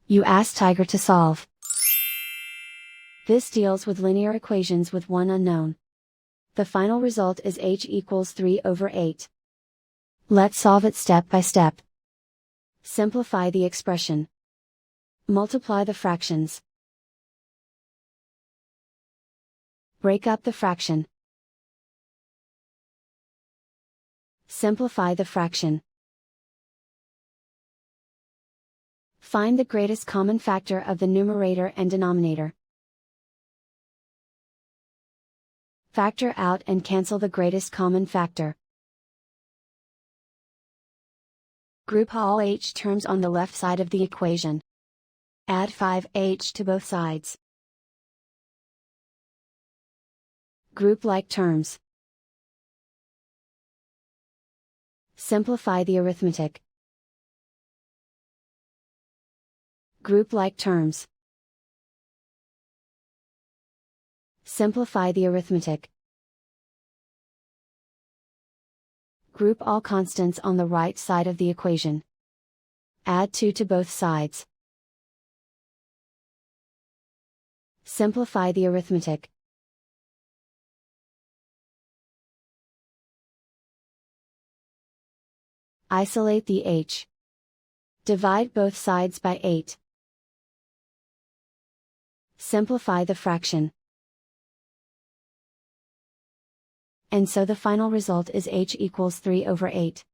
You ask Tiger to solve. This deals with linear equations with one unknown. The final result is h equals 3/8. Let's solve it step by step. Simplify the expression. Multiply the fractions. Break up the fraction. Simplify the fraction. Find the greatest common factor of the numerator and denominator. Factor out and cancel the greatest common factor. Group all h terms on the left side of the equation. Add 5h to both sides. Group like terms. Simplify the arithmetic. Group like terms. Simplify the arithmetic. Group all constants on the right side of the equation. Add 2 to both sides. Simplify the arithmetic. Isolate the h. Divide both sides by 8. Simplify the fraction. And so the final result is h equals 3/8.